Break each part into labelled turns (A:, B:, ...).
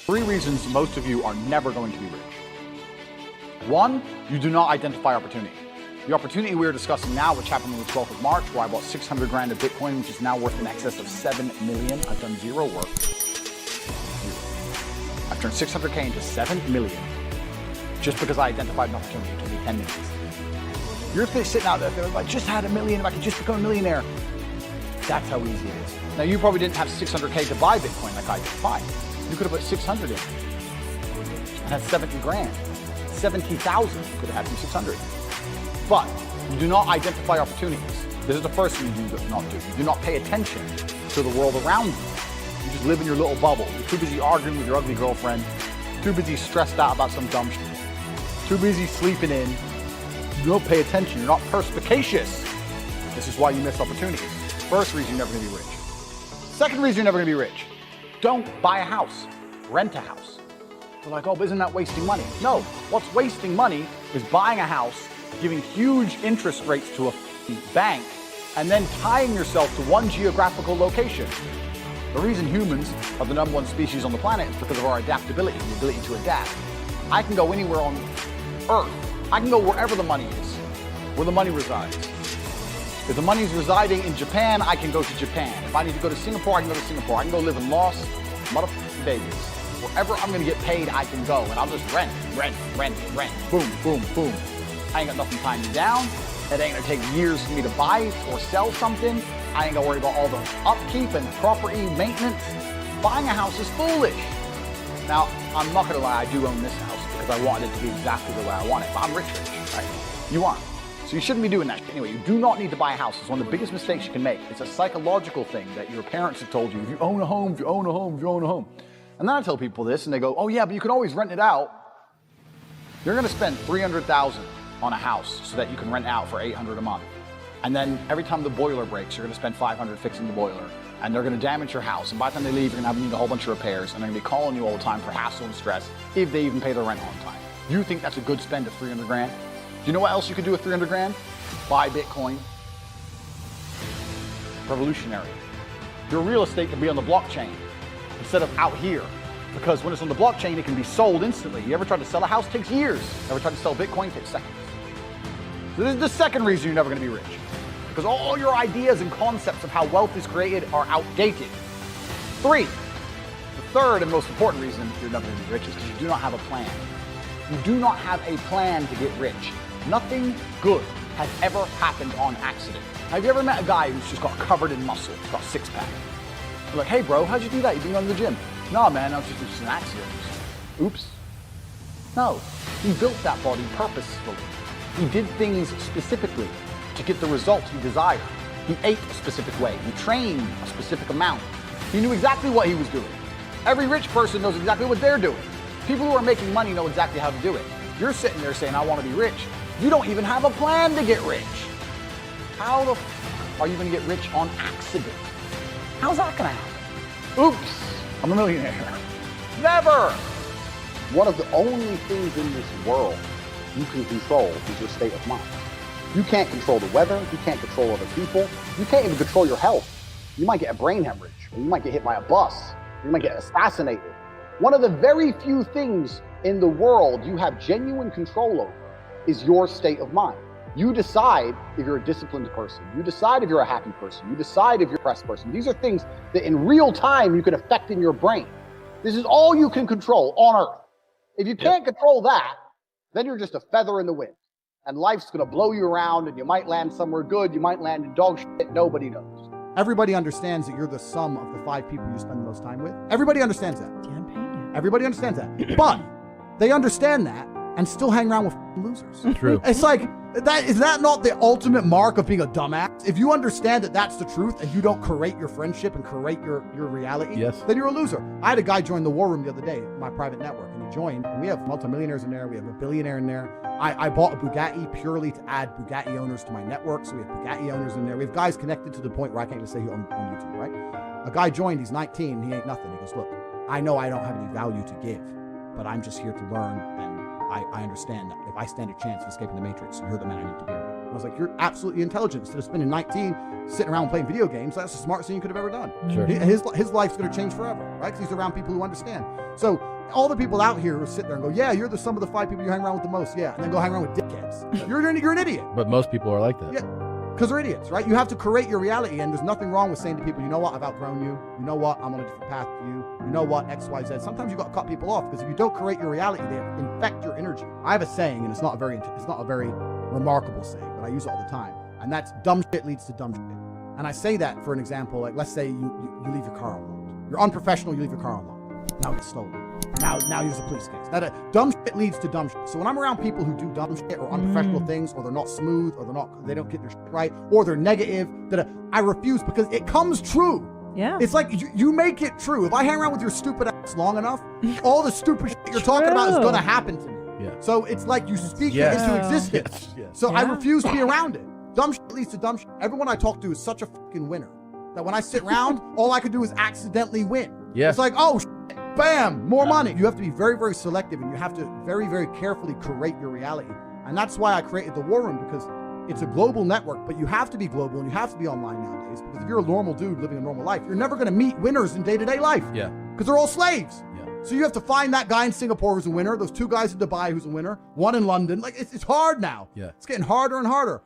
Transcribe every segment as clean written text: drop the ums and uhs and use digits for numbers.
A: Three reasons most of you are never going to be rich. One, you do not identify opportunity. The opportunity we are discussing now, which happened on the 12th of March, where I bought 600 grand of Bitcoin, which is now worth in excess of 7 million. I've done zero work. I've turned 600K into 7 million just because I identified an opportunity. It took me 10 minutes. You're sitting out there, if I just had $1 million, if I could just become a millionaire. That's how easy it is. Now, you probably didn't have 600K to buy Bitcoin like I did. Fine. You could have put 600 in and had 70 grand. 70,000 you could have had from 600. But you do not identify opportunities. This is the first thing you do not do. You do not pay attention to the world around you. You just live in your little bubble. You're too busy arguing with your ugly girlfriend. Too busy stressed out about some dumb shit. Too busy sleeping in. You don't pay attention. You're not perspicacious. This is why you miss opportunities. First reason you're never going to be rich. Second reason you're never going to be rich. Don't buy a house. Rent a house. They're like, oh, but isn't that wasting money? No. What's wasting money is buying a house, giving huge interest rates to a bank, and then tying yourself to one geographical location. The reason humans are the #1 species on the planet is because of our adaptability, the ability to adapt. I can go anywhere on Earth. I can go wherever the money is, where the money resides. If the money's residing in Japan, I can go to Japan. If I need to go to Singapore, I can go to Singapore. I can go live in Las Vegas. Wherever I'm gonna get paid, I can go, and I'll just rent. Boom, boom, boom. I ain't got nothing tying me down. It ain't gonna take years for me to buy or sell something. I ain't gonna worry about all the upkeep and property maintenance. Buying a house is foolish. Now, I'm not gonna lie, I do own this house because I wanted it to be exactly the way I want it, but I'm rich, right? You aren't. So you shouldn't be doing that. Anyway, you do not need to buy a house. It's one of the biggest mistakes you can make. It's a psychological thing that your parents have told you. If you own a home, if you own a home, if you own a home. And then I tell people this and they go, oh yeah, but you can always rent it out. You're gonna spend $300,000 on a house so that you can rent out for $800 a month. And then every time the boiler breaks, you're gonna spend $500 fixing the boiler. And they're gonna damage your house. And by the time they leave, you're gonna need a whole bunch of repairs. And they're gonna be calling you all the time for hassle and stress if they even pay their rent on time. You think that's a good spend of 300 grand? Do you know what else you could do with 300 grand? Buy Bitcoin. Revolutionary. Your real estate can be on the blockchain instead of out here. Because when it's on the blockchain, it can be sold instantly. You ever tried to sell a house? It takes years. Ever tried to sell Bitcoin? It takes seconds. So this is the second reason you're never going to be rich. Because all your ideas and concepts of how wealth is created are outdated. 3, the third and most important reason you're never going to be rich is because you do not have a plan. You do not have a plan to get rich. Nothing good has ever happened on accident. Have you ever met a guy who's just got covered in muscle, he's got a six-pack? You're like, hey bro, how'd you do that? You been going to the gym? No man, that was just an accident. Oops. No, he built that body purposefully. He did things specifically to get the results he desired. He ate a specific way. He trained a specific amount. He knew exactly what he was doing. Every rich person knows exactly what they're doing. People who are making money know exactly how to do it. You're sitting there saying, I want to be rich. You don't even have a plan to get rich. How the f are you going to get rich on accident? How's that going to happen? Oops, I'm a millionaire. Never! One of the only things in this world you can control is your state of mind. You can't control the weather. You can't control other people. You can't even control your health. You might get a brain hemorrhage, or you might get hit by a bus. You might get assassinated. One of the very few things in the world you have genuine control over is your state of mind. You decide if you're a disciplined person. You decide if you're a happy person. You decide if you're a depressed person. These are things that in real time you can affect in your brain. This is all you can control on Earth. If you can't control that, then you're just a feather in the wind. And life's gonna blow you around and you might land somewhere good, you might land in dog shit, nobody knows. Everybody understands that you're the sum of the 5 people you spend the most time with. Everybody understands that. Everybody understands that. But they understand that and still hang around with losers.
B: True.
A: It's like, is that not the ultimate mark of being a dumbass? If you understand that that's the truth and you don't curate your friendship and curate your reality, then you're a loser. I had a guy join the war room the other day, my private network, and he joined, and we have multimillionaires in there, we have a billionaire in there. I bought a Bugatti purely to add Bugatti owners to my network, so we have Bugatti owners in there. We have guys connected to the point where I can't even say who on YouTube, right? A guy joined, he's 19, he ain't nothing. He goes, look, I know I don't have any value to give, but I'm just here to learn, and I understand that if I stand a chance of escaping the matrix, you're the man I need to be around.
B: was like, you're absolutely intelligent. Instead of spending 19 sitting around playing video games, that's the smartest thing you could have ever done.
C: Sure.
B: His life's going to change forever, right? Because he's around people who understand. So all the people out here who sit there and go, yeah, you're the sum of the 5 people you hang around with the most. Yeah. And then go hang around with dickheads. You're an idiot.
C: But most people are like that.
B: Yeah. Because they're idiots, right? You have to create your reality, and there's nothing wrong with saying to people, you know what, I've outgrown you. You know what, I'm on a different path to you. You know what, X, Y, Z. Sometimes you got to cut people off, because if you don't create your reality, they infect your energy. I have a saying, and it's not a very remarkable saying, but I use it all the time, and that's dumb shit leads to dumb shit. And I say that for an example, like let's say you leave your car unlocked. You're unprofessional, you leave your car unlocked. Now it gets stolen. Now here's a police case. Dumb shit leads to dumb shit. So when I'm around people who do dumb shit or unprofessional things, or they're not smooth, or they don't get their shit right, or they're negative, I refuse, because it comes true.
D: Yeah.
B: It's like you make it true. If I hang around with your stupid ass long enough, all the stupid shit you're talking about is gonna happen to me.
C: Yeah.
B: So it's like you speak it into existence.
C: Yes.
B: So I refuse to be around it. Dumb shit leads to dumb shit. Everyone I talk to is such a fucking winner that when I sit around, all I can do is accidentally win.
C: Yeah.
B: It's like, oh, bam, more money. You have to be very, very selective, and you have to very, very carefully curate your reality. And that's why I created the War Room, because it's a global network, but you have to be global and you have to be online nowadays, because if you're a normal dude living a normal life, you're never going to meet winners in day-to-day life.
C: Yeah.
B: Because they're all slaves.
C: Yeah.
B: So you have to find that guy in Singapore who's a winner, those 2 guys in Dubai who's a winner, 1 in London. Like, it's hard now.
C: Yeah.
B: It's getting harder and harder.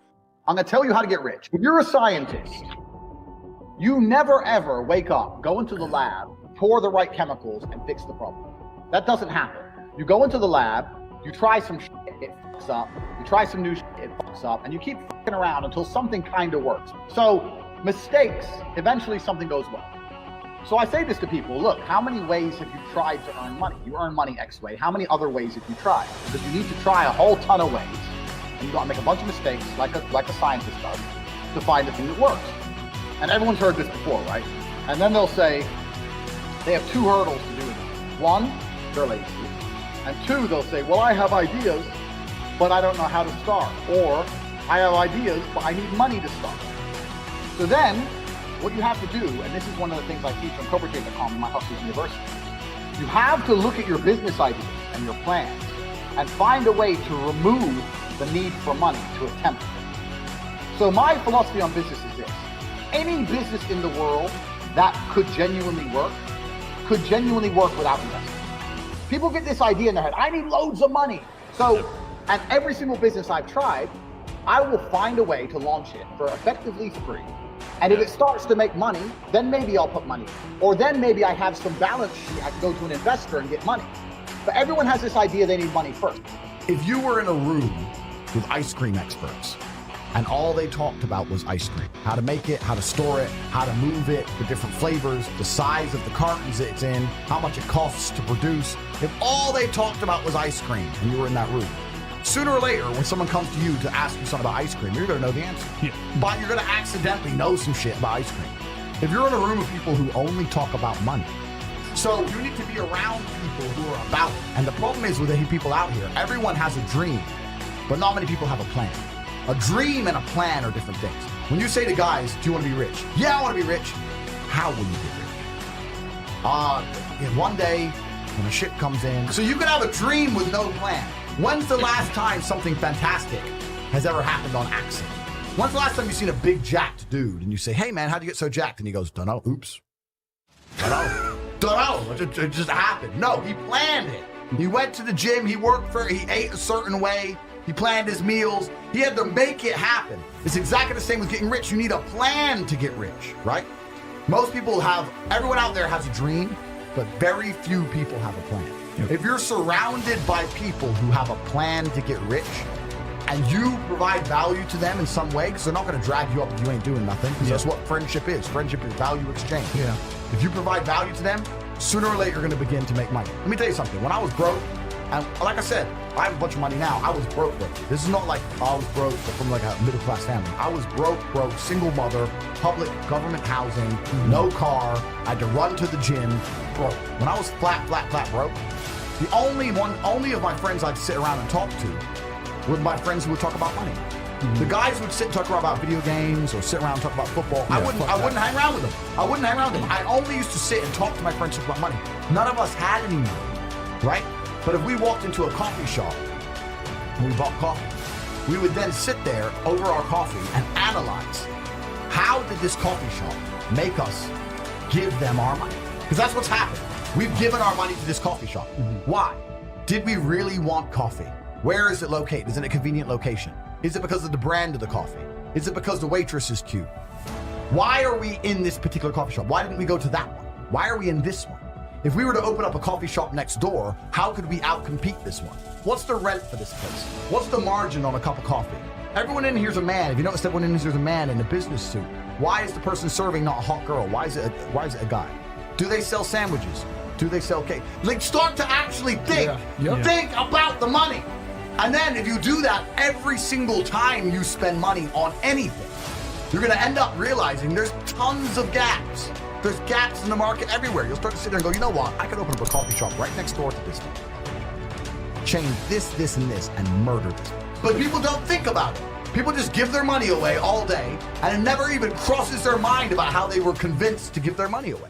A: I'm going to tell you how to get rich. If you're a scientist, you never ever wake up, go into the lab, pour the right chemicals, and fix the problem. That doesn't happen. You go into the lab, you try some shit, it fucks up. You try some new shit, it fucks up. And you keep fucking around until something kind of works. So mistakes, eventually something goes well. So I say this to people, look, how many ways have you tried to earn money? You earn money X way. How many other ways have you tried? Because you need to try a whole ton of ways. And you got to make a bunch of mistakes, like a scientist does, to find the thing that works. And everyone's heard this before, right? And then they'll say, they have 2 hurdles to do it. 1, they're lazy. And 2, they'll say, well, I have ideas, but I don't know how to start. Or, I have ideas, but I need money to start. So then, what you have to do, and this is one of the things I teach on CobraTrade.com in my Hustlers University, you have to look at your business ideas and your plans and find a way to remove the need for money to attempt it. So my philosophy on business is this. Any business in the world that could genuinely work without investment. People get this idea in their head, I need loads of money. So, and every single business I've tried, I will find a way to launch it for effectively free. And if it starts to make money, then maybe I'll put money in. Or then maybe I have some balance sheet, I can go to an investor and get money. But everyone has this idea they need money first.
E: If you were in a room with ice cream experts, and all they talked about was ice cream, how to make it, how to store it, how to move it, the different flavors, the size of the cartons it's in, how much it costs to produce. If all they talked about was ice cream and you were in that room, sooner or later, when someone comes to you to ask you something about ice cream, you're going to know the answer. Yeah. But you're going to accidentally know some shit about ice cream. If you're in a room of people who only talk about money, so you need to be around people who are about it. And the problem is with the people out here, everyone has a dream, but not many people have a plan. A dream and a plan are different things. When you say to guys, do you want to be rich? Yeah, I want to be rich. How will you get rich? In one day, when the shit comes in. So you can have a dream with no plan. When's the last time something fantastic has ever happened on accident? When's the last time you've seen a big jacked dude and you say, hey man, how'd you get so jacked? And he goes, dunno, oops. Dunno, it just happened. No, he planned it. He went to the gym, he ate a certain way, he planned his meals, he had to make it happen. It's exactly the same with getting rich. You need a plan to get rich, right? Everyone out there has a dream, but very few people have a plan. Yep. If you're surrounded by people who have a plan to get rich, and you provide value to them in some way, because they're not going to drag you up if you ain't doing nothing, because that's what friendship is. Friendship is value exchange. Yeah. If you provide value to them, sooner or later you're going to begin to make money. Let me tell you something. When I was broke, and like I said, I have a bunch of money now. I was broke. This is not like I was broke from like a middle-class family. I was broke, single mother, public government housing, no car. I had to run to the gym, broke. When I was flat broke, the only of my friends I'd sit around and talk to were my friends who would talk about money. The guys who would sit and talk about video games or sit around and talk about football. Yeah, I wouldn't hang around with them. I only used to sit and talk to my friends about money. None of us had any money, right? But if we walked into a coffee shop and we bought coffee, We would then sit there over our coffee and analyze, how did this coffee shop make us give them our money? Because that's what's happened. We've given our money to this coffee shop. Why? Did we really want coffee? Where is it located? Is it a convenient location? Is it because of the brand of the coffee? Is it because the waitress is cute? Why are we in this particular coffee shop? Why didn't we go to that one? Why are we in this one? If we were to open up a coffee shop next door, how could we outcompete this one? What's the rent for this place? What's the margin on a cup of coffee? Everyone in here's a man. If you notice, everyone in here's a man in a business suit. Why is the person serving not a hot girl? Why is it a guy? Do they sell sandwiches? Do they sell cake? Like, start to actually think. Think about the money. And then if you do that every single time you spend money on anything, you're gonna end up realizing there's tons of gaps. There's gaps in the market everywhere. You'll start to sit there and go, you know what? I could open up a coffee shop right next door to this one. Change this, and this, and murder this. But people don't think about it. People just give their money away all day, and it never even crosses their mind about how they were convinced to give their money away.